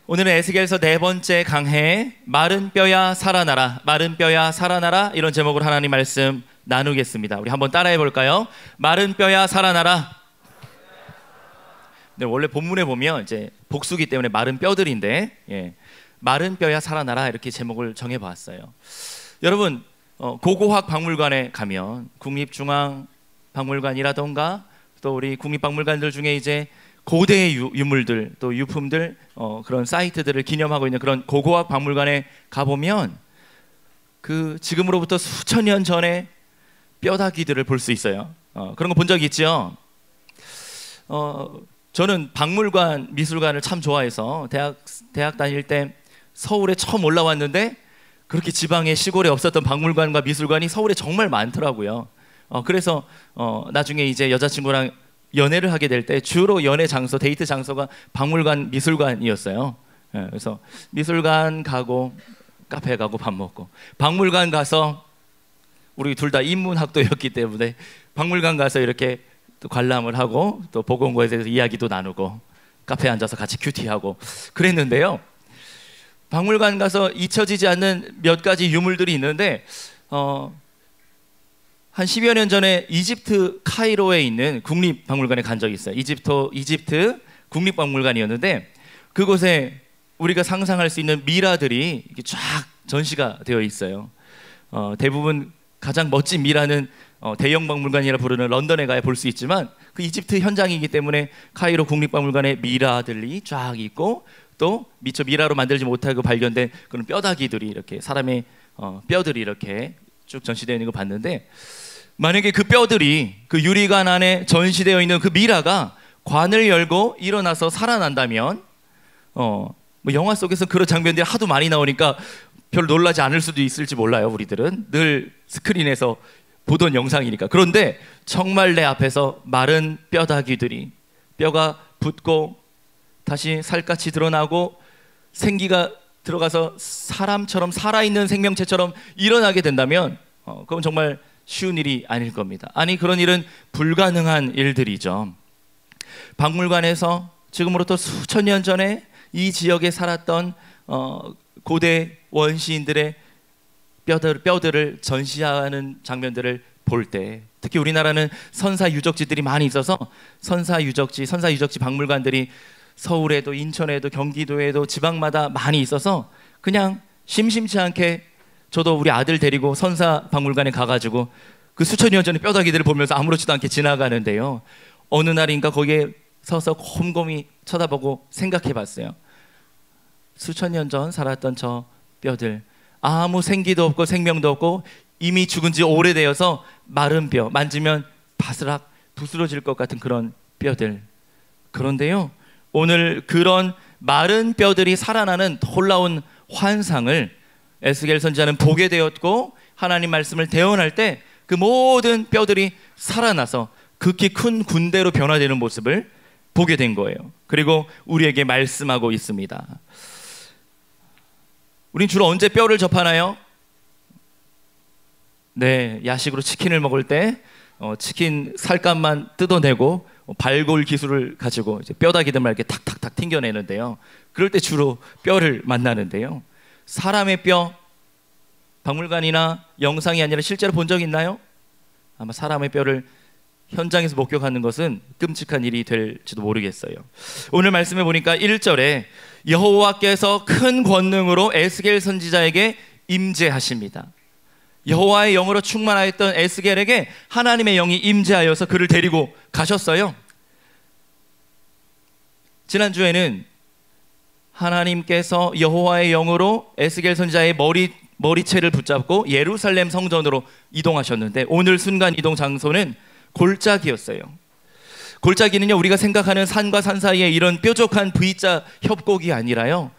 오늘은 에스겔서 네 번째 강해 마른 뼈야 살아나라, 마른 뼈야 살아나라, 이런 제목으로 하나님 말씀 나누겠습니다. 우리 한번 따라해 볼까요? 마른 뼈야 살아나라. 네, 원래 본문에 보면 이제 복수기 때문에 마른 뼈들인데, 마른 뼈야 살아나라 이렇게 제목을 정해 보았어요. 여러분, 고고학 박물관에 가면 국립중앙박물관이라던가 또 우리 국립박물관들 중에 이제 고대의 유물들 또 유품들, 그런 사이트들을 기념하고 있는 그런 고고학 박물관에 가보면 그 지금으로부터 수천 년 전에 뼈다귀들을 볼 수 있어요. 그런 거 본 적 있죠? 저는 박물관, 미술관을 참 좋아해서 대학 다닐 때 서울에 처음 올라왔는데 그렇게 지방의 시골에 없었던 박물관과 미술관이 서울에 정말 많더라고요. 그래서 나중에 이제 여자친구랑 연애를 하게 될 때 주로 연애 장소, 데이트 장소가 박물관, 미술관이었어요. 그래서 미술관 가고 카페 가고 밥 먹고, 박물관 가서 우리 둘 다 인문학도였기 때문에 박물관 가서 이렇게 또 관람을 하고 또 보고 온 거에 대해서 이야기도 나누고 카페에 앉아서 같이 큐티하고 그랬는데요. 박물관 가서 잊혀지지 않는 몇 가지 유물들이 있는데 한 10여 년 전에 이집트 카이로에 있는 국립박물관에 간 적이 있어요. 이집트 국립박물관이었는데 그곳에 우리가 상상할 수 있는 미라들이 이렇게 쫙 전시가 되어 있어요. 대부분 가장 멋진 미라는 대형 박물관이라 부르는 런던에 가야 볼 수 있지만 그 이집트 현장이기 때문에 카이로 국립박물관에 미라들이 쫙 있고 또 미처 미라로 만들지 못하고 발견된 그런 뼈다귀들이 이렇게 사람의 뼈들이 이렇게 쭉 전시되어 있는 거 봤는데, 만약에 그 뼈들이 그 유리관 안에 전시되어 있는 그 미라가 관을 열고 일어나서 살아난다면 뭐 영화 속에서 그런 장면들이 하도 많이 나오니까 별로 놀라지 않을 수도 있을지 몰라요. 우리들은 늘 스크린에서 보던 영상이니까. 그런데 정말 내 앞에서 마른 뼈다귀들이 뼈가 붙고 다시 살갗이 드러나고 생기가 들어가서 사람처럼 살아있는 생명체처럼 일어나게 된다면 그건 정말 쉬운 일이 아닐 겁니다. 아니, 그런 일은 불가능한 일들이죠. 박물관에서 지금으로부터 수천 년 전에 이 지역에 살았던 고대 원시인들의 뼈들을 전시하는 장면들을 볼 때, 특히 우리나라는 선사 유적지들이 많이 있어서 선사 유적지 박물관들이 서울에도 인천에도 경기도에도 지방마다 많이 있어서 그냥 심심치 않게 저도 우리 아들 데리고 선사 박물관에 가가지고 그 수천 년 전의 뼈다귀들을 보면서 아무렇지도 않게 지나가는데요, 어느 날인가 거기에 서서 곰곰이 쳐다보고 생각해 봤어요. 수천 년 전 살았던 저 뼈들, 아무 생기도 없고 생명도 없고 이미 죽은 지 오래되어서 마른 뼈, 만지면 바스락 부스러질 것 같은 그런 뼈들. 그런데요, 오늘 그런 마른 뼈들이 살아나는 놀라운 환상을 에스겔 선지자는 보게 되었고, 하나님 말씀을 대언할 때 그 모든 뼈들이 살아나서 극히 큰 군대로 변화되는 모습을 보게 된 거예요. 그리고 우리에게 말씀하고 있습니다. 우린 주로 언제 뼈를 접하나요? 네, 야식으로 치킨을 먹을 때 치킨 살갗만 뜯어내고 발골 기술을 가지고 이제 뼈다귀들만 이렇게 탁탁탁 튕겨내는데요, 그럴 때 주로 뼈를 만나는데요, 사람의 뼈 박물관이나 영상이 아니라 실제로 본 적 있나요? 아마 사람의 뼈를 현장에서 목격하는 것은 끔찍한 일이 될지도 모르겠어요. 오늘 말씀해 보니까 1절에 여호와께서 큰 권능으로 에스겔 선지자에게 임재하십니다. 여호와의 영으로 충만하였던 에스겔에게 하나님의 영이 임재하여서 그를 데리고 가셨어요. 지난주에는 하나님께서 여호와의 영으로 에스겔 선지자의 머리채를 붙잡고 예루살렘 성전으로 이동하셨는데, 오늘 순간 이동 장소는 골짜기였어요. 골짜기는요, 우리가 생각하는 산과 산 사이에 이런 뾰족한 V자 협곡이 아니라요,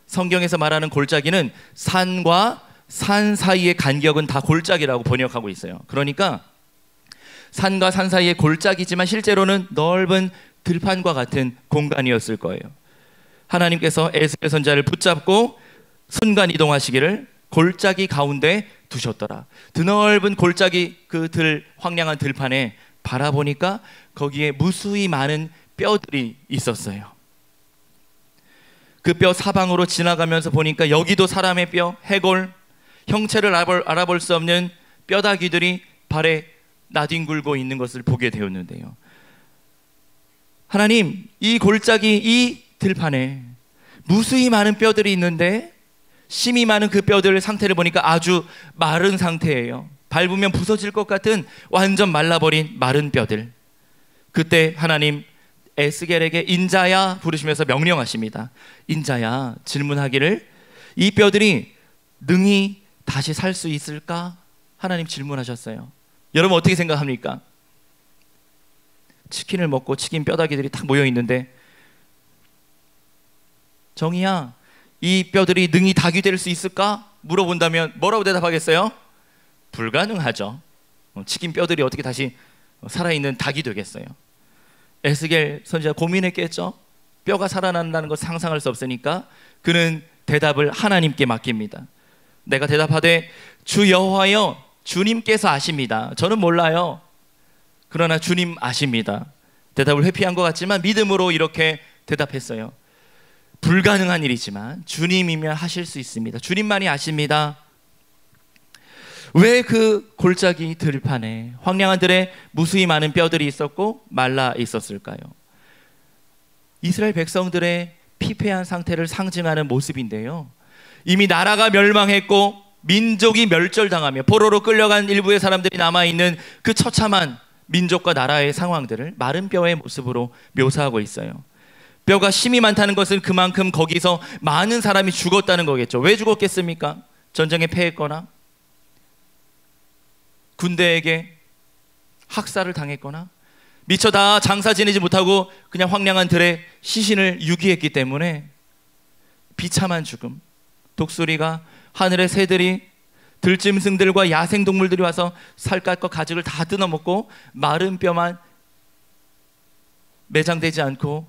성경에서 말하는 골짜기는 산과 산 사이의 간격은 다 골짜기라고 번역하고 있어요. 그러니까 산과 산 사이의 골짜기지만 실제로는 넓은 들판과 같은 공간이었을 거예요. 하나님께서 에스겔 선지자를 붙잡고 순간 이동하시기를 골짜기 가운데 두셨더라. 드넓은 골짜기 그 황량한 들판에 바라보니까 거기에 무수히 많은 뼈들이 있었어요. 그 뼈 사방으로 지나가면서 보니까 여기도 사람의 뼈, 해골, 형체를 알아볼 수 없는 뼈다귀들이 발에 나뒹굴고 있는 것을 보게 되었는데요. 하나님, 이 골짜기, 이 들판에 무수히 많은 뼈들이 있는데 심이 많은 그 뼈들 상태를 보니까 아주 마른 상태예요. 밟으면 부서질 것 같은 완전 말라버린 마른 뼈들. 그때 하나님 에스겔에게 인자야 부르시면서 명령하십니다. 인자야, 질문하기를 이 뼈들이 능히 다시 살 수 있을까? 하나님 질문하셨어요. 여러분 어떻게 생각합니까? 치킨을 먹고 치킨 뼈다귀들이 딱 모여 있는데, 정이야, 이 뼈들이 능히 닭이 될 수 있을까? 물어본다면 뭐라고 대답하겠어요? 불가능하죠. 치킨 뼈들이 어떻게 다시 살아있는 닭이 되겠어요? 에스겔 선지자 고민했겠죠. 뼈가 살아난다는 것 상상할 수 없으니까 그는 대답을 하나님께 맡깁니다. 내가 대답하되 주 여호와여, 주님께서 아십니다. 저는 몰라요. 그러나 주님 아십니다. 대답을 회피한 것 같지만 믿음으로 이렇게 대답했어요. 불가능한 일이지만 주님이면 하실 수 있습니다. 주님만이 아십니다. 왜 그 골짜기 들판에 황량한 들에 무수히 많은 뼈들이 있었고 말라 있었을까요? 이스라엘 백성들의 피폐한 상태를 상징하는 모습인데요, 이미 나라가 멸망했고 민족이 멸절당하며 포로로 끌려간 일부의 사람들이 남아있는 그 처참한 민족과 나라의 상황들을 마른 뼈의 모습으로 묘사하고 있어요. 뼈가 심이 많다는 것은 그만큼 거기서 많은 사람이 죽었다는 거겠죠. 왜 죽었겠습니까? 전쟁에 패했거나 군대에게 학살을 당했거나 미처 다 장사 지내지 못하고 그냥 황량한 들에 시신을 유기했기 때문에 비참한 죽음, 독수리가, 하늘의 새들이, 들짐승들과 야생동물들이 와서 살갗과 가죽을 다 뜯어먹고 마른 뼈만 매장되지 않고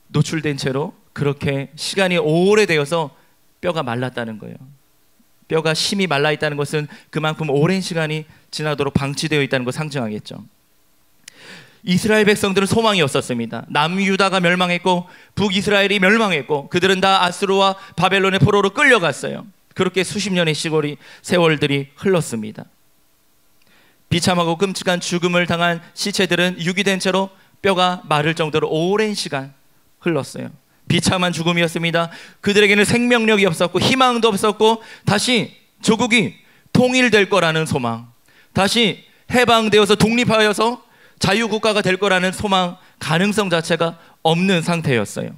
노출된 채로 그렇게 시간이 오래되어서 뼈가 말랐다는 거예요. 뼈가 심이 말라있다는 것은 그만큼 오랜 시간이 지나도록 방치되어 있다는 걸 상징하겠죠. 이스라엘 백성들은 소망이 없었습니다. 남유다가 멸망했고 북이스라엘이 멸망했고 그들은 다 아수르와 바벨론의 포로로 끌려갔어요. 그렇게 수십 년의 세월들이 흘렀습니다. 비참하고 끔찍한 죽음을 당한 시체들은 유기된 채로 뼈가 마를 정도로 오랜 시간 흘렀어요. 비참한 죽음이었습니다. 그들에게는 생명력이 없었고 희망도 없었고 다시 조국이 통일될 거라는 소망, 다시 해방되어서 독립하여서 자유국가가 될 거라는 소망, 가능성 자체가 없는 상태였어요.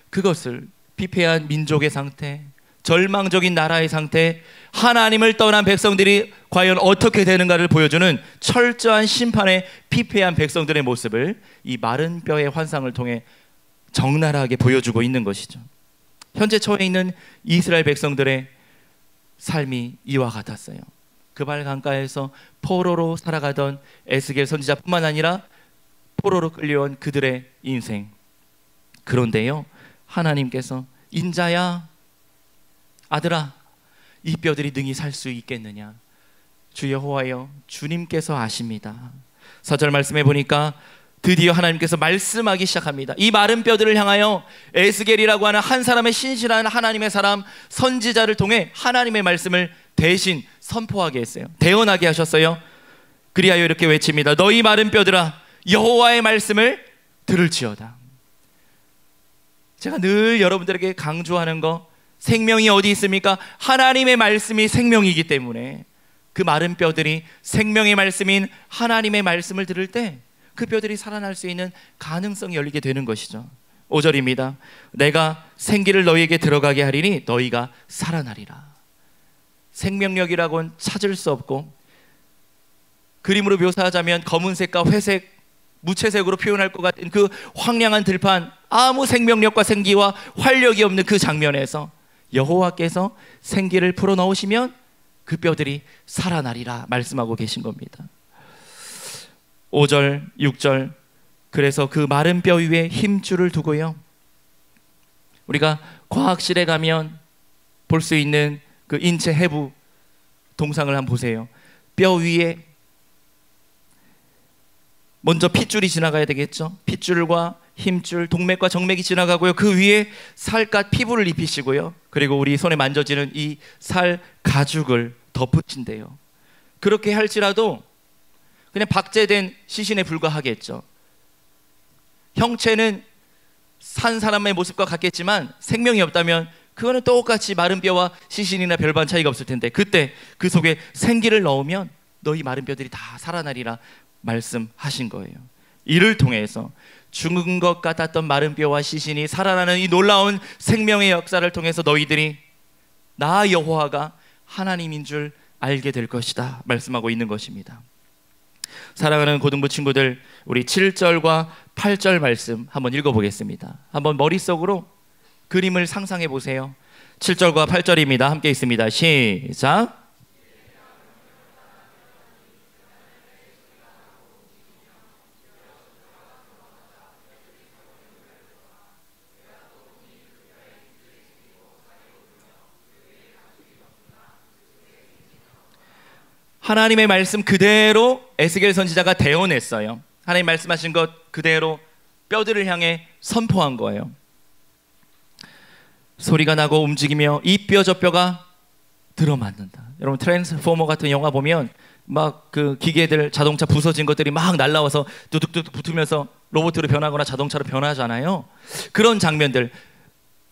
그것을 피폐한 민족의 상태, 절망적인 나라의 상태, 하나님을 떠난 백성들이 과연 어떻게 되는가를 보여주는 철저한 심판의 피폐한 백성들의 모습을 이 마른 뼈의 환상을 통해 적나라하게 보여주고 있는 것이죠. 현재 처해 있는 이스라엘 백성들의 삶이 이와 같았어요. 그발 강가에서 포로로 살아가던 에스겔 선지자뿐만 아니라 포로로 끌려온 그들의 인생. 그런데요, 하나님께서 인자야, 아들아, 이 뼈들이 능히 살 수 있겠느냐? 주 여호와여, 주님께서 아십니다. 4절 말씀해 보니까 드디어 하나님께서 말씀하기 시작합니다. 이 마른 뼈들을 향하여 에스겔이라고 하는 한 사람의 신실한 하나님의 사람 선지자를 통해 하나님의 말씀을 대신 선포하게 했어요. 대언하게 하셨어요. 그리하여 이렇게 외칩니다. 너희 마른 뼈들아, 여호와의 말씀을 들을지어다. 제가 늘 여러분들에게 강조하는 거, 생명이 어디 있습니까? 하나님의 말씀이 생명이기 때문에 그 마른 뼈들이 생명의 말씀인 하나님의 말씀을 들을 때 그 뼈들이 살아날 수 있는 가능성이 열리게 되는 것이죠. 5절입니다. 내가 생기를 너희에게 들어가게 하리니 너희가 살아나리라. 생명력이라고는 찾을 수 없고, 그림으로 묘사하자면 검은색과 회색, 무채색으로 표현할 것 같은 그 황량한 들판, 아무 생명력과 생기와 활력이 없는 그 장면에서 여호와께서 생기를 불어넣으시면 그 뼈들이 살아나리라 말씀하고 계신 겁니다. 5절, 6절, 그래서 그 마른 뼈 위에 힘줄을 두고요, 우리가 과학실에 가면 볼 수 있는 그 인체 해부 동상을 한번 보세요. 뼈 위에 먼저 핏줄이 지나가야 되겠죠. 핏줄과 힘줄, 동맥과 정맥이 지나가고요. 그 위에 살갗 피부를 입히시고요. 그리고 우리 손에 만져지는 이 살 가죽을 덧붙인대요. 그렇게 할지라도 그냥 박제된 시신에 불과하겠죠. 형체는 산 사람의 모습과 같겠지만 생명이 없다면 그거는 똑같이 마른 뼈와 시신이나 별반 차이가 없을 텐데, 그때 그 속에 생기를 넣으면 너희 마른 뼈들이 다 살아나리라 말씀하신 거예요. 이를 통해서 죽은 것 같았던 마른 뼈와 시신이 살아나는 이 놀라운 생명의 역사를 통해서 너희들이 나 여호와가 하나님인 줄 알게 될 것이다 말씀하고 있는 것입니다. 사랑하는 고등부 친구들, 우리 7절과 8절 말씀 한번 읽어보겠습니다. 한번 머릿속으로 그림을 상상해 보세요. 7절과 8절입니다. 함께 있습니다. 시작. 하나님의 말씀 그대로 에스겔 선지자가 대언했어요. 하나님 말씀하신 것 그대로 뼈들을 향해 선포한 거예요. 소리가 나고 움직이며 이 뼈 저 뼈가 들어맞는다. 여러분 트랜스포머 같은 영화 보면 막 그 기계들, 자동차 부서진 것들이 막 날라와서 뚜둑뚜둑 붙으면서 로봇으로 변하거나 자동차로 변하잖아요. 그런 장면들,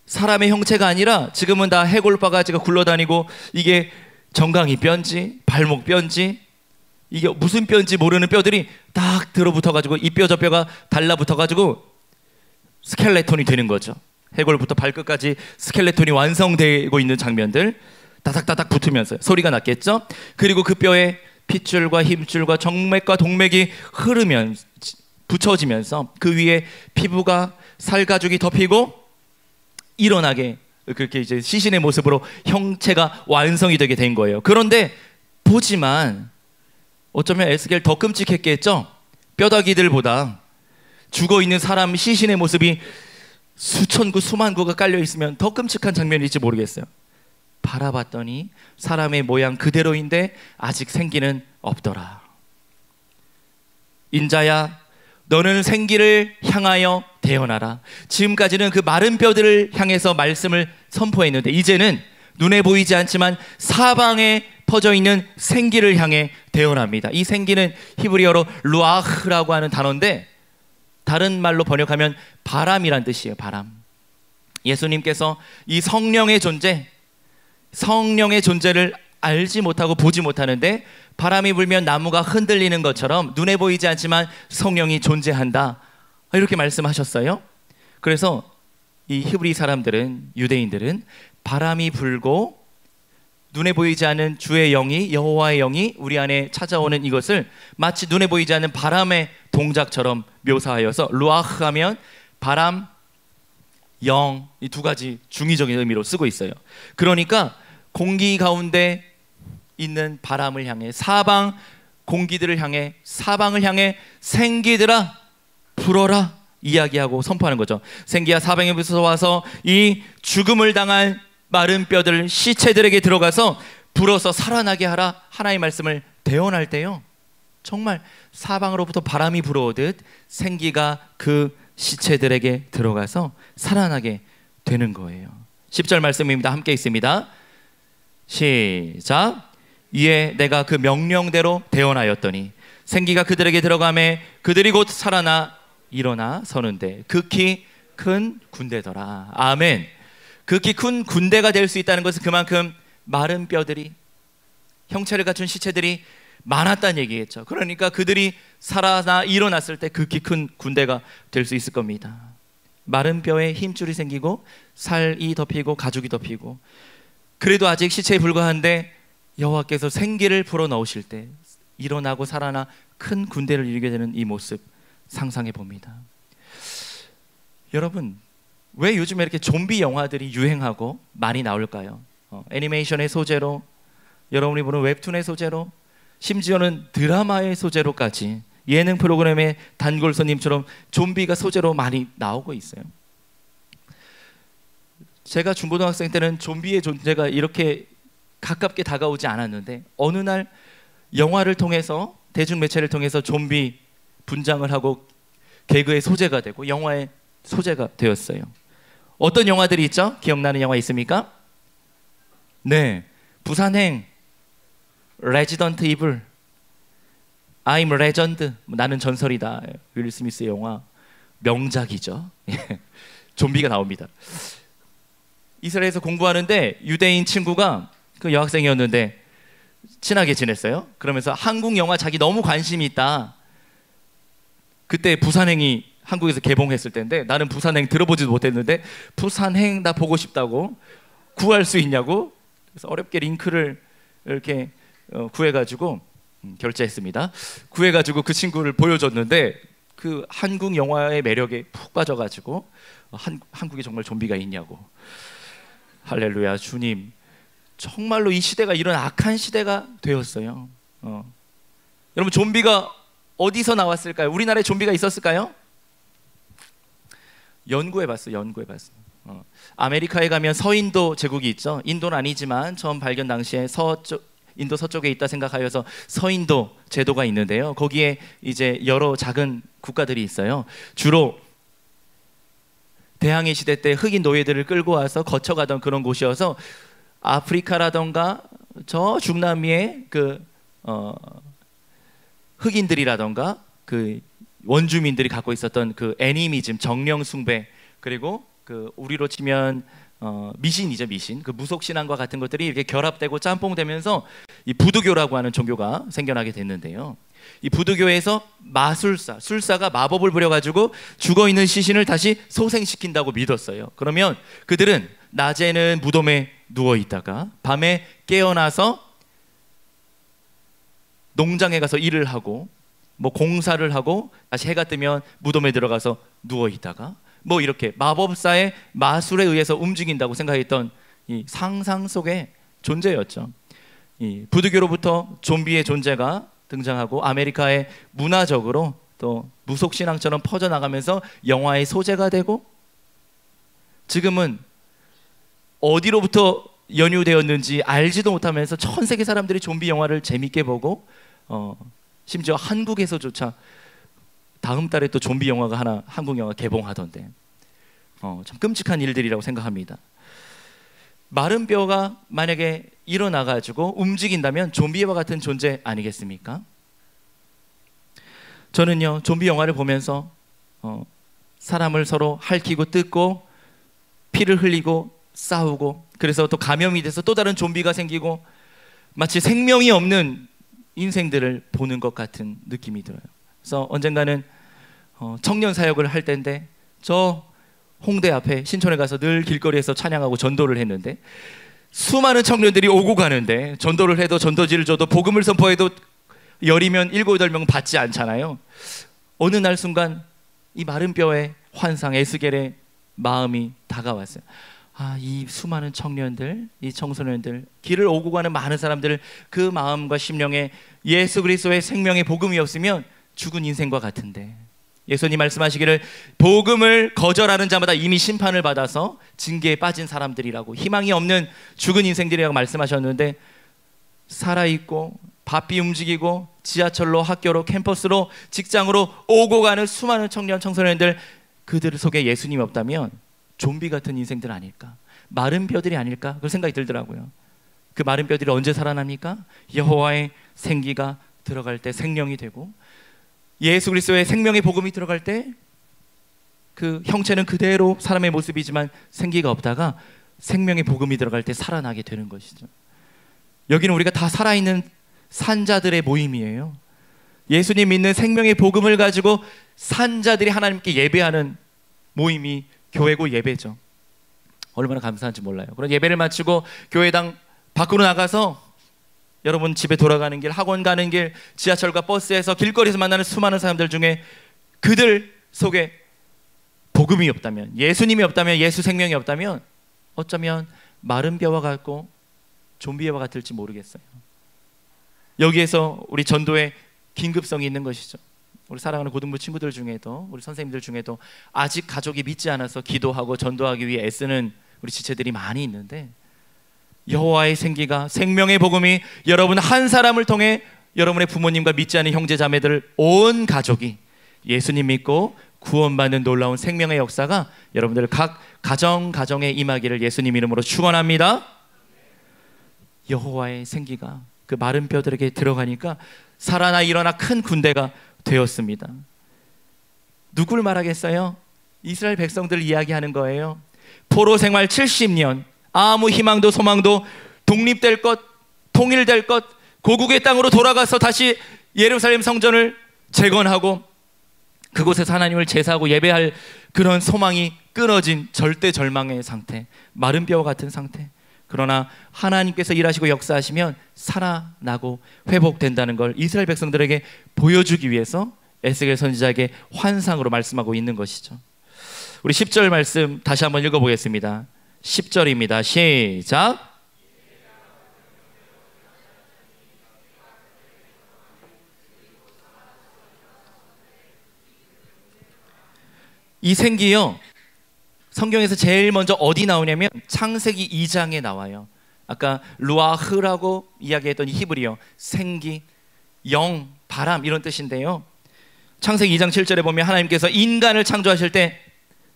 사람의 형체가 아니라 지금은 다 해골바가지가 굴러다니고 이게 정강이 뼈인지 발목 뼈인지 이게 무슨 뼈인지 모르는 뼈들이 딱 들어붙어가지고 이 뼈 저 뼈가 달라붙어가지고 스켈레톤이 되는 거죠. 해골부터 발끝까지 스켈레톤이 완성되고 있는 장면들 다닥다닥 붙으면서 소리가 났겠죠. 그리고 그 뼈에 핏줄과 힘줄과 정맥과 동맥이 흐르면 붙여지면서 그 위에 피부가 살가죽이 덮이고 일어나게 그렇게 이제 시신의 모습으로 형체가 완성이 되게 된 거예요. 그런데 보지만 어쩌면 에스겔 더 끔찍했겠죠. 뼈다귀들보다 죽어있는 사람 시신의 모습이 수천 구 수만 구가 깔려 있으면 더 끔찍한 장면일지 모르겠어요. 바라봤더니 사람의 모양 그대로인데 아직 생기는 없더라. 인자야, 너는 생기를 향하여 대언하라. 지금까지는 그 마른 뼈들을 향해서 말씀을 선포했는데 이제는 눈에 보이지 않지만 사방에 퍼져 있는 생기를 향해 대언합니다. 이 생기는 히브리어로 루아흐라고 하는 단어인데 다른 말로 번역하면 바람이란 뜻이에요. 바람. 예수님께서 이 성령의 존재를 알지 못하고 보지 못하는데 바람이 불면 나무가 흔들리는 것처럼 눈에 보이지 않지만 성령이 존재한다, 이렇게 말씀하셨어요. 그래서 이 히브리 사람들은, 유대인들은 바람이 불고 눈에 보이지 않는 주의 영이, 여호와의 영이 우리 안에 찾아오는 이것을 마치 눈에 보이지 않는 바람의 동작처럼 묘사하여서 루아흐 하면 바람, 영, 이 두 가지 중의적인 의미로 쓰고 있어요. 그러니까 공기 가운데 있는 바람을 향해, 사방 공기들을 향해, 사방을 향해 생기들아 불어라 이야기하고 선포하는 거죠. 생기야 사방에서 와서 이 죽음을 당한 마른 뼈들, 시체들에게 들어가서 불어서 살아나게 하라. 하나님의 말씀을 대언할 때요, 정말 사방으로부터 바람이 불어오듯 생기가 그 시체들에게 들어가서 살아나게 되는 거예요. 10절 말씀입니다. 함께 있습니다. 시작. 이에 내가 그 명령대로 대언하였더니 생기가 그들에게 들어가매 그들이 곧 살아나 일어나 서는데 극히 큰 군대더라. 아멘. 극히 큰 군대가 될 수 있다는 것은 그만큼 마른 뼈들이, 형체를 갖춘 시체들이 많았다는 얘기겠죠. 그러니까 그들이 살아나 일어났을 때 극히 큰 군대가 될 수 있을 겁니다. 마른 뼈에 힘줄이 생기고 살이 덮이고 가죽이 덮이고, 그래도 아직 시체에 불과한데 여호와께서 생기를 불어넣으실 때 일어나고 살아나 큰 군대를 이루게 되는 이 모습 상상해 봅니다. 여러분, 왜 요즘에 이렇게 좀비 영화들이 유행하고 많이 나올까요? 애니메이션의 소재로, 여러분이 보는 웹툰의 소재로, 심지어는 드라마의 소재로까지 예능 프로그램의 단골 손님처럼 좀비가 소재로 많이 나오고 있어요. 제가 중고등학생 때는 좀비의 존재가 이렇게 가깝게 다가오지 않았는데 어느 날 영화를 통해서, 대중매체를 통해서 좀비 분장을 하고 개그의 소재가 되고 영화의 소재가 되었어요. 어떤 영화들이 있죠? 기억나는 영화 있습니까? 네, 부산행, 레지던트 이블, I'm Legend, 나는 전설이다. 윌 스미스의 영화 명작이죠. 좀비가 나옵니다. 이스라엘에서 공부하는데 유대인 친구가 그 여학생이었는데 친하게 지냈어요. 그러면서 한국 영화 자기 너무 관심이 있다. 그때 부산행이 한국에서 개봉했을 때인데 나는 부산행 들어보지도 못했는데 부산행 나 보고 싶다고, 구할 수 있냐고. 그래서 어렵게 링크를 이렇게 구해가지고 결제했습니다. 구해가지고 그 친구를 보여줬는데 그 한국 영화의 매력에 푹 빠져가지고 한국에 정말 좀비가 있냐고. 할렐루야, 주님. 정말로 이 시대가 이런 악한 시대가 되었어요. 여러분, 좀비가 어디서 나왔을까요? 우리나라에 좀비가 있었을까요? 연구해봤어요. 아메리카에 가면 서인도 제국이 있죠. 인도는 아니지만 처음 발견 당시에 인도 서쪽에 있다 생각하여서 서인도 제도가 있는데요. 거기에 이제 여러 작은 국가들이 있어요. 주로 대항해 시대 때 흑인 노예들을 끌고 와서 거쳐가던 그런 곳이어서 아프리카라던가 저 중남미의 그 흑인들이라던가 그 원주민들이 갖고 있었던 그 애니미즘, 정령 숭배, 그리고 그 우리로 치면 미신이죠, 미신. 그 무속 신앙과 같은 것들이 이렇게 결합되고 짬뽕되면서 이 부두교라고 하는 종교가 생겨나게 됐는데요. 이 부두교에서 마술사, 술사가 마법을 부려가지고 죽어있는 시신을 다시 소생시킨다고 믿었어요. 그러면 그들은 낮에는 무덤에 누워있다가 밤에 깨어나서 농장에 가서 일을 하고 뭐 공사를 하고 다시 해가 뜨면 무덤에 들어가서 누워있다가 뭐 이렇게 마법사의 마술에 의해서 움직인다고 생각했던 이 상상 속의 존재였죠. 이 부두교로부터 좀비의 존재가 등장하고 아메리카의 문화적으로 또 무속신앙처럼 퍼져나가면서 영화의 소재가 되고, 지금은 어디로부터 연유되었는지 알지도 못하면서 전 세계 사람들이 좀비 영화를 재밌게 보고 심지어 한국에서조차 다음 달에 또 좀비 영화가 하나, 한국 영화 개봉하던데 참 끔찍한 일들이라고 생각합니다. 마른 뼈가 만약에 일어나가지고 움직인다면 좀비와 같은 존재 아니겠습니까? 저는요, 좀비 영화를 보면서 사람을 서로 핥히고 뜯고 피를 흘리고 싸우고, 그래서 또 감염이 돼서 또 다른 좀비가 생기고 마치 생명이 없는 인생들을 보는 것 같은 느낌이 들어요. 그래서 언젠가는 청년 사역을 할 때인데 저 홍대 앞에 신촌에 가서 늘 길거리에서 찬양하고 전도를 했는데 수많은 청년들이 오고 가는데 전도를 해도 전도지를 줘도 복음을 선포해도 열이면 7, 8명 받지 않잖아요. 어느 날 순간 이 마른 뼈의 환상 에스겔의 마음이 다가왔어요. 이 수많은 청년들, 이 청소년들, 길을 오고 가는 많은 사람들, 그 마음과 심령에 예수 그리스도의 생명의 복음이 없으면 죽은 인생과 같은데, 예수님 말씀하시기를 복음을 거절하는 자마다 이미 심판을 받아서 징계에 빠진 사람들이라고, 희망이 없는 죽은 인생들이라고 말씀하셨는데, 살아있고 바삐 움직이고 지하철로, 학교로, 캠퍼스로, 직장으로 오고 가는 수많은 청년, 청소년들, 그들 속에 예수님이 없다면 좀비 같은 인생들 아닐까, 마른 뼈들이 아닐까, 그런 생각이 들더라고요. 그 마른 뼈들이 언제 살아납니까? 여호와의 생기가 들어갈 때 생명이 되고, 예수 그리스도의 생명의 복음이 들어갈 때 그 형체는 그대로 사람의 모습이지만 생기가 없다가 생명의 복음이 들어갈 때 살아나게 되는 것이죠. 여기는 우리가 다 살아있는 산자들의 모임이에요. 예수님 믿는 생명의 복음을 가지고 산자들이 하나님께 예배하는 모임이 교회고 예배죠. 얼마나 감사한지 몰라요. 그런 예배를 마치고 교회당 밖으로 나가서 여러분 집에 돌아가는 길, 학원 가는 길, 지하철과 버스에서 길거리에서 만나는 수많은 사람들 중에 그들 속에 복음이 없다면, 예수님이 없다면, 예수 생명이 없다면 어쩌면 마른 뼈와 같고 좀비와 같을지 모르겠어요. 여기에서 우리 전도의 긴급성이 있는 것이죠. 우리 사랑하는 고등부 친구들 중에도, 우리 선생님들 중에도 아직 가족이 믿지 않아서 기도하고 전도하기 위해 애쓰는 우리 지체들이 많이 있는데, 여호와의 생기가, 생명의 복음이 여러분 한 사람을 통해 여러분의 부모님과 믿지 않는 형제 자매들 온 가족이 예수님 믿고 구원받는 놀라운 생명의 역사가 여러분들 각 가정에 임하기를 예수님 이름으로 축원합니다. 여호와의 생기가 그 마른 뼈들에게 들어가니까 살아나 일어나 큰 군대가 되었습니다. 누굴 말하겠어요? 이스라엘 백성들 이야기하는 거예요. 포로 생활 70년, 아무 희망도 소망도, 독립될 것, 통일될 것, 고국의 땅으로 돌아가서 다시 예루살렘 성전을 재건하고 그곳에서 하나님을 제사하고 예배할 그런 소망이 끊어진 절대 절망의 상태, 마른 뼈와 같은 상태. 그러나 하나님께서 일하시고 역사하시면 살아나고 회복된다는 걸 이스라엘 백성들에게 보여주기 위해서 에스겔 선지자에게 환상으로 말씀하고 있는 것이죠. 우리 10절 말씀 다시 한번 읽어보겠습니다. 10절입니다. 시작. 이 생기요, 성경에서 제일 먼저 어디 나오냐면 창세기 2장에 나와요. 아까 루아흐라고 이야기했던 히브리어, 생기, 영, 바람 이런 뜻인데요. 창세기 2장 7절에 보면 하나님께서 인간을 창조하실 때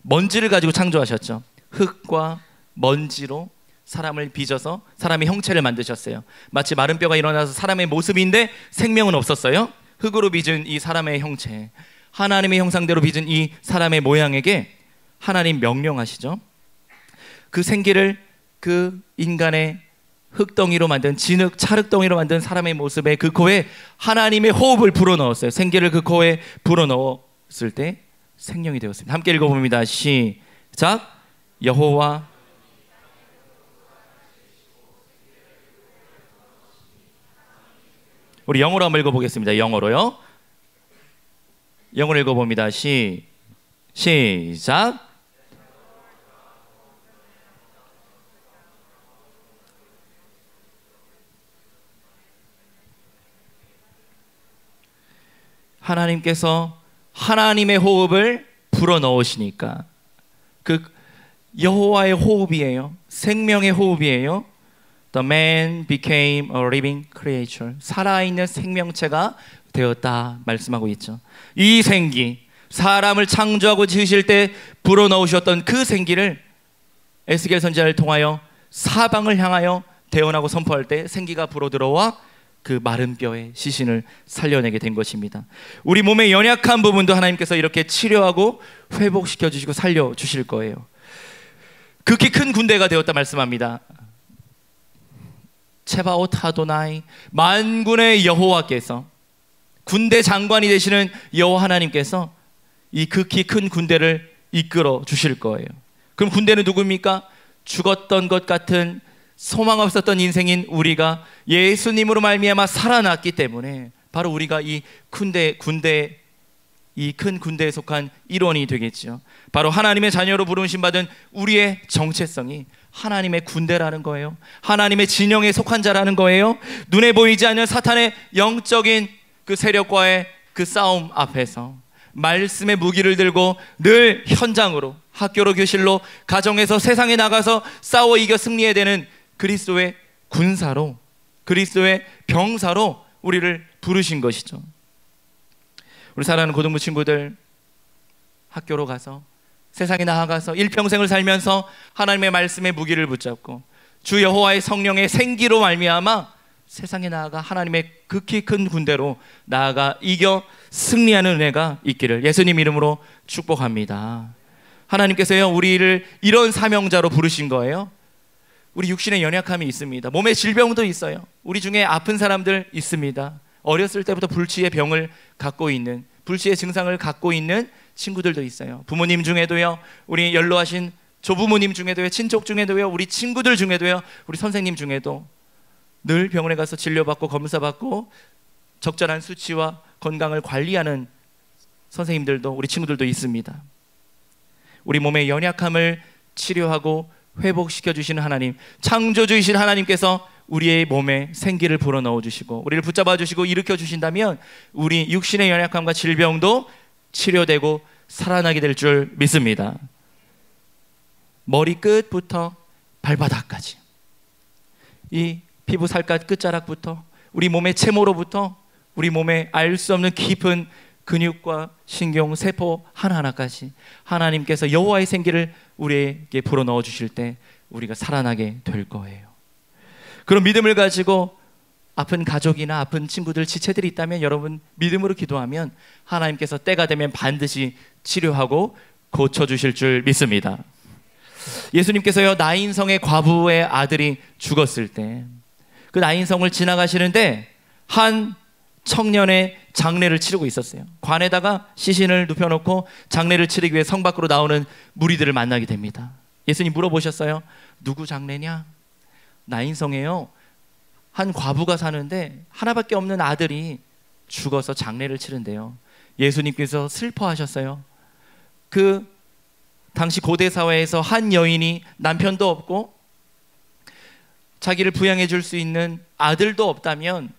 먼지를 가지고 창조하셨죠. 흙과 먼지로 사람을 빚어서 사람의 형체를 만드셨어요. 마치 마른 뼈가 일어나서 사람의 모습인데 생명은 없었어요. 흙으로 빚은 이 사람의 형체, 하나님의 형상대로 빚은 이 사람의 모양에게 하나님 명령하시죠. 그 생기를 그 인간의 흙덩이로 만든 찰흙덩이로 만든 사람의 모습에 그 코에 하나님의 호흡을 불어넣었어요. 생기를 그 코에 불어넣었을 때 생명이 되었습니다. 함께 읽어봅니다. 시작. 여호와 우리 영어로 한번 읽어보겠습니다. 영어로요. 영어로 읽어봅니다. 시작. 하나님께서 하나님의 호흡을 불어넣으시니까 그 여호와의 호흡이에요. 생명의 호흡이에요. The man became a living creature. 살아있는 생명체가 되었다 말씀하고 있죠. 이 생기, 사람을 창조하고 지으실 때 불어넣으셨던 그 생기를 에스겔 선지자를 통하여 사방을 향하여 대언하고 선포할 때 생기가 불어들어와 그 마른 뼈의 시신을 살려내게 된 것입니다. 우리 몸의 연약한 부분도 하나님께서 이렇게 치료하고 회복시켜 주시고 살려주실 거예요. 극히 큰 군대가 되었다 말씀합니다. 체바오트 하도나이, 만군의 여호와께서, 군대 장관이 되시는 여호와 하나님께서 이 극히 큰 군대를 이끌어 주실 거예요. 그럼 군대는 누구입니까? 죽었던 것 같은 소망 없었던 인생인 우리가 예수님으로 말미암아 살아났기 때문에 바로 우리가 이 큰 군대에 속한 일원이 되겠죠. 바로 하나님의 자녀로 부르심 받은 우리의 정체성이 하나님의 군대라는 거예요. 하나님의 진영에 속한 자라는 거예요. 눈에 보이지 않는 사탄의 영적인 그 세력과의 그 싸움 앞에서 말씀의 무기를 들고 늘 현장으로, 학교로, 교실로, 가정에서, 세상에 나가서 싸워 이겨 승리해야 되는 그리스도의 군사로, 그리스도의 병사로 우리를 부르신 것이죠. 우리 사랑하는 고등부 친구들, 학교로 가서, 세상에 나아가서 일평생을 살면서 하나님의 말씀의 무기를 붙잡고 주 여호와의 성령의 생기로 말미암아 세상에 나아가 하나님의 극히 큰 군대로 나아가 이겨 승리하는 은혜가 있기를 예수님 이름으로 축복합니다. 하나님께서요, 우리를 이런 사명자로 부르신 거예요. 우리 육신에 연약함이 있습니다. 몸에 질병도 있어요. 우리 중에 아픈 사람들 있습니다. 어렸을 때부터 불치의 병을 갖고 있는, 불치의 증상을 갖고 있는 친구들도 있어요. 부모님 중에도요, 우리 연로하신 조부모님 중에도요, 친척 중에도요, 우리 친구들 중에도요, 우리 선생님 중에도 늘 병원에 가서 진료받고 검사받고 적절한 수치와 건강을 관리하는 선생님들도, 우리 친구들도 있습니다. 우리 몸의 연약함을 치료하고 회복시켜 주시는 하나님, 창조주이신 하나님께서 우리의 몸에 생기를 불어넣어 주시고 우리를 붙잡아 주시고 일으켜 주신다면 우리 육신의 연약함과 질병도 치료되고 살아나게 될 줄 믿습니다. 머리끝부터 발바닥까지, 이 피부 살갗 끝자락부터 우리 몸의 채모로부터 우리 몸에 알 수 없는 깊은 근육과 신경, 세포 하나하나까지 하나님께서 여호와의 생기를 우리에게 불어넣어 주실 때 우리가 살아나게 될 거예요. 그런 믿음을 가지고 아픈 가족이나 아픈 친구들, 지체들이 있다면 여러분 믿음으로 기도하면 하나님께서 때가 되면 반드시 치료하고 고쳐주실 줄 믿습니다. 예수님께서요, 나인성의 과부의 아들이 죽었을 때 그 나인성을 지나가시는데 한 청년의 장례를 치르고 있었어요. 관에다가 시신을 눕혀놓고 장례를 치르기 위해 성 밖으로 나오는 무리들을 만나게 됩니다. 예수님 물어보셨어요. 누구 장례냐? 나인성에요, 한 과부가 사는데 하나밖에 없는 아들이 죽어서 장례를 치른대요. 예수님께서 슬퍼하셨어요. 그 당시 고대 사회에서 한 여인이 남편도 없고 자기를 부양해 줄 수 있는 아들도 없다면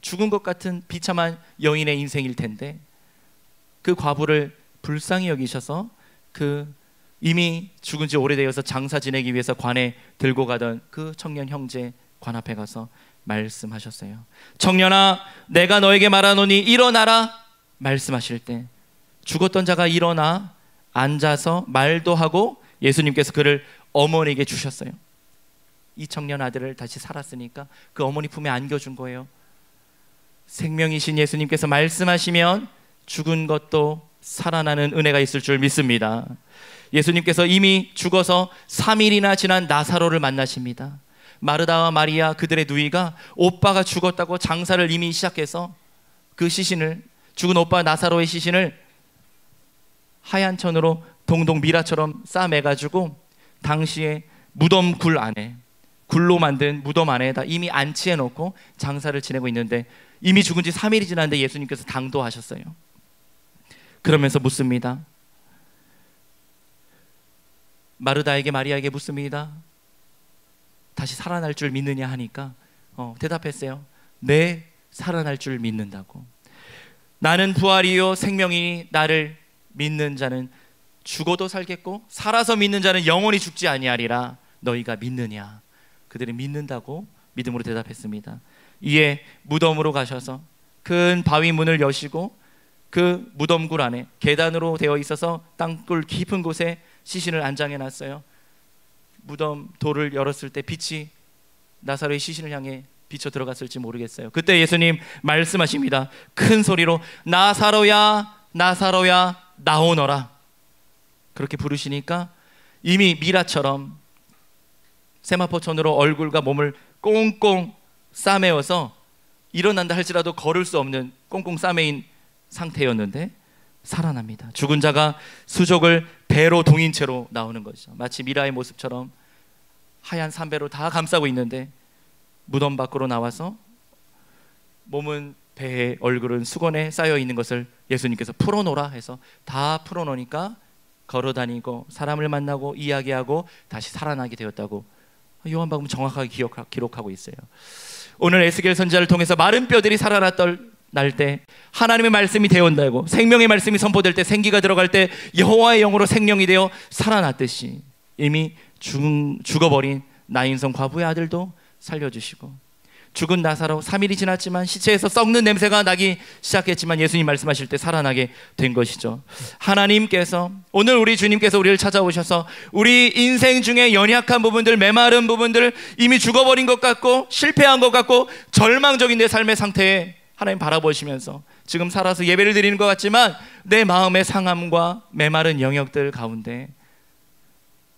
죽은 것 같은 비참한 여인의 인생일 텐데 그 과부를 불쌍히 여기셔서 그 이미 죽은 지 오래되어서 장사 지내기 위해서 관에 들고 가던 그 청년 형제 관 앞에 가서 말씀하셨어요. 청년아, 내가 너에게 말하노니 일어나라 말씀하실 때 죽었던 자가 일어나 앉아서 말도 하고 예수님께서 그를 어머니에게 주셨어요. 이 청년 아들을 다시 살았으니까 그 어머니 품에 안겨준 거예요. 생명이신 예수님께서 말씀하시면 죽은 것도 살아나는 은혜가 있을 줄 믿습니다. 예수님께서 이미 죽어서 3일이나 지난 나사로를 만나십니다. 마르다와 마리아 그들의 누이가 오빠가 죽었다고 장사를 이미 시작해서 그 시신을, 죽은 오빠 나사로의 시신을 하얀 천으로 동동 미라처럼 싸매가지고 당시에 무덤 굴 안에, 굴로 만든 무덤 안에다 이미 안치해 놓고 장사를 지내고 있는데 이미 죽은 지 3일이 지났는데 예수님께서 당도하셨어요. 그러면서 묻습니다. 마르다에게 마리아에게 묻습니다. 다시 살아날 줄 믿느냐 하니까 대답했어요. 네, 살아날 줄 믿는다고. 나는 부활이요 생명이니 나를 믿는 자는 죽어도 살겠고 살아서 믿는 자는 영원히 죽지 아니하리라. 너희가 믿느냐? 그들이 믿는다고 믿음으로 대답했습니다. 이에 무덤으로 가셔서 큰 바위 문을 여시고 그 무덤굴 안에 계단으로 되어 있어서 땅굴 깊은 곳에 시신을 안장해 놨어요. 무덤 돌을 열었을 때 빛이 나사로의 시신을 향해 비쳐 들어갔을지 모르겠어요. 그때 예수님 말씀하십니다. 큰 소리로 나사로야 나사로야 나오너라. 그렇게 부르시니까 이미 미라처럼 세마포천으로 얼굴과 몸을 꽁꽁 싸매어서 일어난다 할지라도 걸을 수 없는 꽁꽁 싸매인 상태였는데 살아납니다. 죽은 자가 수족을 배로 동인 채로 나오는 거죠. 마치 미라의 모습처럼 하얀 삼배로 다 감싸고 있는데 무덤 밖으로 나와서 몸은 배에, 얼굴은 수건에 쌓여 있는 것을 예수님께서 풀어놓으라 해서 다 풀어놓으니까 걸어다니고 사람을 만나고 이야기하고 다시 살아나게 되었다고 요한복음 정확하게 기록하고 있어요. 오늘 에스겔 선지자를 통해서 마른 뼈들이 살아났던 날 때 하나님의 말씀이 되어온다고, 생명의 말씀이 선포될 때, 생기가 들어갈 때 여호와의 영으로 생명이 되어 살아났듯이 이미 죽어버린 나인성 과부의 아들도 살려주시고, 죽은 나사로 3일이 지났지만 시체에서 썩는 냄새가 나기 시작했지만 예수님 말씀하실 때 살아나게 된 것이죠. 하나님께서 오늘 우리 주님께서 우리를 찾아오셔서 우리 인생 중에 연약한 부분들, 메마른 부분들, 이미 죽어버린 것 같고 실패한 것 같고 절망적인 내 삶의 상태에 하나님 바라보시면서 지금 살아서 예배를 드리는 것 같지만 내 마음의 상함과 메마른 영역들 가운데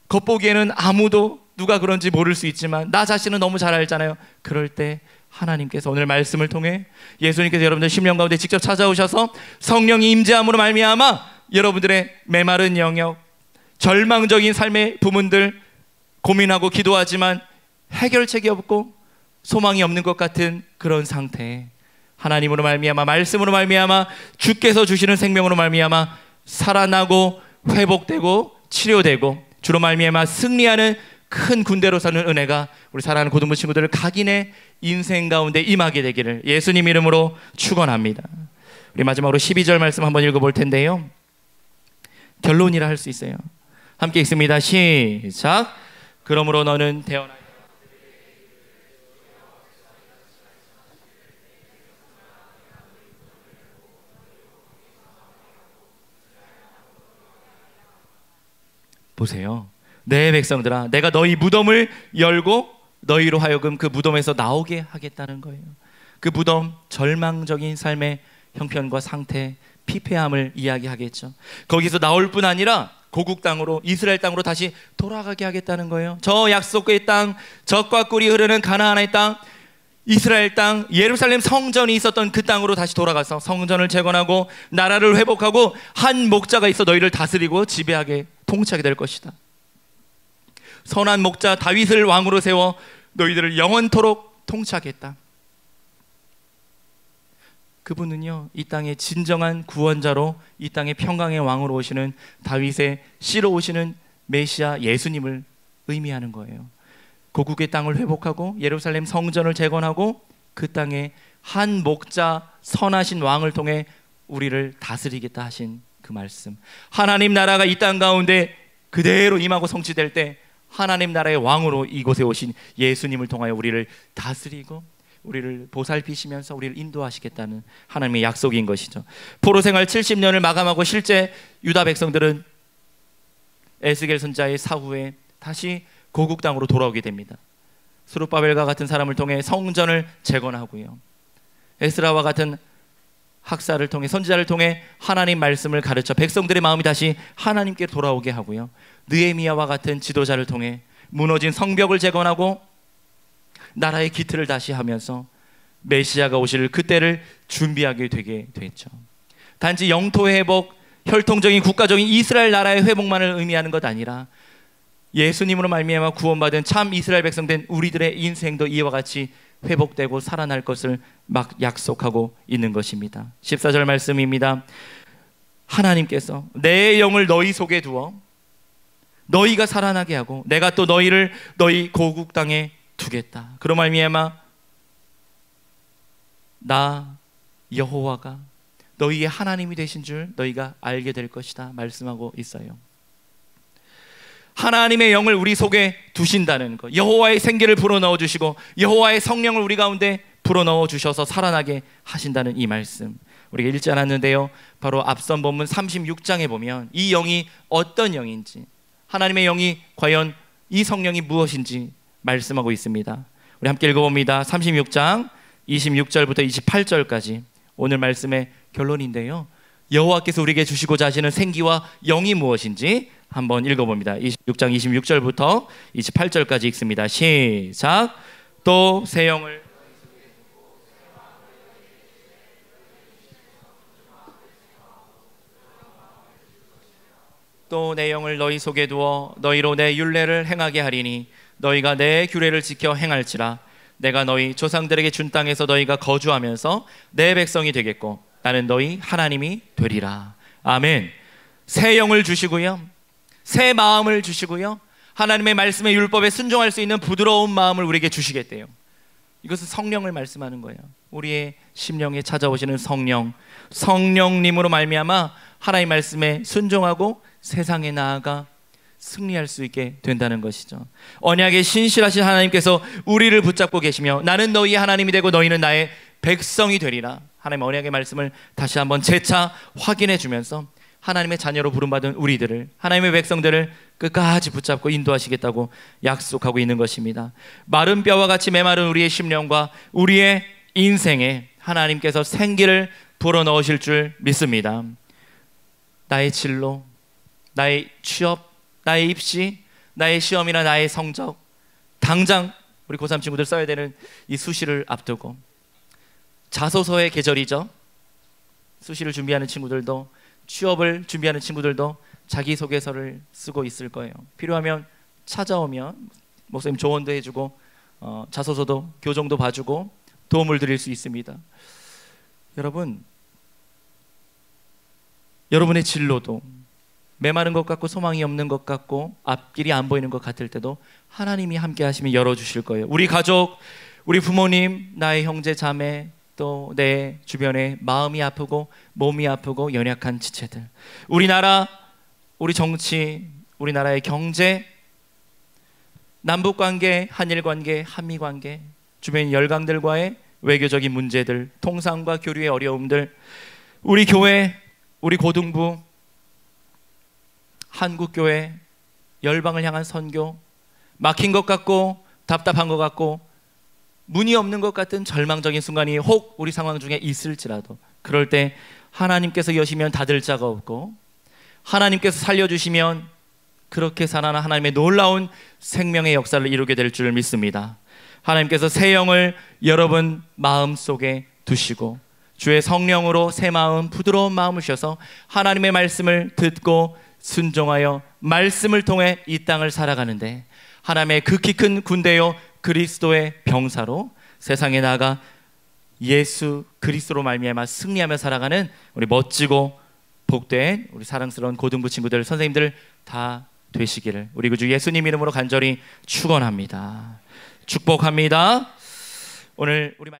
겉보기에는 아무도 누가 그런지 모를 수 있지만 나 자신은 너무 잘 알잖아요. 그럴 때 하나님께서 오늘 말씀을 통해 예수님께서 여러분들 심령 가운데 직접 찾아오셔서 성령이 임재함으로 말미암아 여러분들의 메마른 영역, 절망적인 삶의 부분들 고민하고 기도하지만 해결책이 없고 소망이 없는 것 같은 그런 상태에 하나님으로 말미암아, 말씀으로 말미암아, 주께서 주시는 생명으로 말미암아 살아나고 회복되고 치료되고 주로 말미암아 승리하는 큰 군대로 사는 은혜가 우리 사랑하는 고등부 친구들 각인의 인생 가운데 임하게 되기를 예수님 이름으로 축원합니다. 우리 마지막으로 12절 말씀 한번 읽어볼 텐데요, 결론이라 할 수 있어요. 함께 읽습니다. 시작. 그러므로 너는 태어나 보세요. 내 백성들아, 내가 너희 무덤을 열고 너희로 하여금 그 무덤에서 나오게 하겠다는 거예요. 그 무덤, 절망적인 삶의 형편과 상태, 피폐함을 이야기하겠죠. 거기서 나올 뿐 아니라 고국 땅으로, 이스라엘 땅으로 다시 돌아가게 하겠다는 거예요. 저 약속의 땅, 젖과 꿀이 흐르는 가나안의 땅, 이스라엘 땅, 예루살렘 성전이 있었던 그 땅으로 다시 돌아가서 성전을 재건하고 나라를 회복하고 한 목자가 있어 너희를 다스리고 지배하게, 통치하게 될 것이다. 선한 목자 다윗을 왕으로 세워 너희들을 영원토록 통치하겠다. 그분은요, 이 땅의 진정한 구원자로, 이 땅의 평강의 왕으로 오시는 다윗의 씨로 오시는 메시아 예수님을 의미하는 거예요. 고국의 땅을 회복하고 예루살렘 성전을 재건하고 그 땅에 한 목자 선하신 왕을 통해 우리를 다스리겠다 하신 그 말씀. 하나님 나라가 이 땅 가운데 그대로 임하고 성취될 때 하나님 나라의 왕으로 이곳에 오신 예수님을 통하여 우리를 다스리고 우리를 보살피시면서 우리를 인도하시겠다는 하나님의 약속인 것이죠. 포로 생활 70년을 마감하고 실제 유다 백성들은 에스겔 선지자의 사후에 다시 고국 땅으로 돌아오게 됩니다. 스룹바벨과 같은 사람을 통해 성전을 재건하고요, 에스라와 같은 학사를 통해, 선지자를 통해 하나님 말씀을 가르쳐 백성들의 마음이 다시 하나님께 돌아오게 하고요, 느헤미야와 같은 지도자를 통해 무너진 성벽을 재건하고 나라의 기틀을 다시 하면서 메시아가 오실 그때를 준비하게 되게 됐죠. 단지 영토의 회복, 혈통적인 국가적인 이스라엘 나라의 회복만을 의미하는 것 아니라 예수님으로 말미암아 구원받은 참 이스라엘 백성된 우리들의 인생도 이와 같이 회복되고 살아날 것을 막 약속하고 있는 것입니다. 14절 말씀입니다. 하나님께서 내 영을 너희 속에 두어 너희가 살아나게 하고 내가 또 너희를 너희 고국 땅에 두겠다. 그로 말미암아 나 여호와가 너희의 하나님이 되신 줄 너희가 알게 될 것이다 말씀하고 있어요. 하나님의 영을 우리 속에 두신다는 것, 여호와의 생기를 불어넣어 주시고 여호와의 성령을 우리 가운데 불어넣어 주셔서 살아나게 하신다는 이 말씀 우리가 읽지 않았는데요, 바로 앞선 본문 36장에 보면 이 영이 어떤 영인지, 하나님의 영이 과연 이 성령이 무엇인지 말씀하고 있습니다. 우리 함께 읽어봅니다. 36장 26절부터 28절까지 오늘 말씀의 결론인데요, 여호와께서 우리에게 주시고자 하시는 생기와 영이 무엇인지 한번 읽어봅니다. 26장 26절부터 28절까지 읽습니다. 시작. 또 새 영을 또 내 영을 너희 속에 두어 너희로 내 율례를 행하게 하리니 너희가 내 규례를 지켜 행할지라. 내가 너희 조상들에게 준 땅에서 너희가 거주하면서 내 백성이 되겠고 나는 너희 하나님이 되리라. 아멘. 새 영을 주시고요, 새 마음을 주시고요, 하나님의 말씀의 율법에 순종할 수 있는 부드러운 마음을 우리에게 주시겠대요. 이것은 성령을 말씀하는 거예요. 우리의 심령에 찾아오시는 성령, 성령님으로 말미암아 하나님의 말씀에 순종하고 세상에 나아가 승리할 수 있게 된다는 것이죠. 언약에 신실하신 하나님께서 우리를 붙잡고 계시며 나는 너희 하나님이 되고 너희는 나의 백성이 되리라. 하나님의 언약의 말씀을 다시 한번 재차 확인해 주면서 하나님의 자녀로 부름받은 우리들을, 하나님의 백성들을 끝까지 붙잡고 인도하시겠다고 약속하고 있는 것입니다. 마른 뼈와 같이 메마른 우리의 심령과 우리의 인생에 하나님께서 생기를 불어넣으실 줄 믿습니다. 나의 진로, 나의 취업, 나의 입시, 나의 시험이나 나의 성적, 당장 우리 고3 친구들 써야 되는 이 수시를 앞두고 자소서의 계절이죠. 수시를 준비하는 친구들도, 취업을 준비하는 친구들도 자기소개서를 쓰고 있을 거예요. 필요하면 찾아오면 목사님 조언도 해주고 자소서도 교정도 봐주고 도움을 드릴 수 있습니다. 여러분, 여러분의 진로도 메마른 것 같고 소망이 없는 것 같고 앞길이 안 보이는 것 같을 때도 하나님이 함께 하시면 열어주실 거예요. 우리 가족, 우리 부모님, 나의 형제 자매, 또 내 주변에 마음이 아프고 몸이 아프고 연약한 지체들, 우리나라, 우리 정치, 우리나라의 경제, 남북관계, 한일관계, 한미관계, 주변 열강들과의 외교적인 문제들, 통상과 교류의 어려움들, 우리 교회, 우리 고등부, 한국교회, 열방을 향한 선교, 막힌 것 같고 답답한 것 같고 문이 없는 것 같은 절망적인 순간이 혹 우리 상황 중에 있을지라도, 그럴 때 하나님께서 여시면 닫을 자가 없고 하나님께서 살려주시면 그렇게 살아나 하나님의 놀라운 생명의 역사를 이루게 될 줄 믿습니다. 하나님께서 새 영을 여러분 마음속에 두시고 주의 성령으로 새 마음, 부드러운 마음을 주셔서 하나님의 말씀을 듣고 순종하여 말씀을 통해 이 땅을 살아가는데 하나님의 극히 큰 군대요 그리스도의 병사로 세상에 나아가 예수 그리스도로 말미암아 승리하며 살아가는 우리 멋지고 복된 우리 사랑스러운 고등부 친구들, 선생님들 다 되시기를 우리 구주 예수님 이름으로 간절히 축원합니다. 축복합니다. 오늘 우리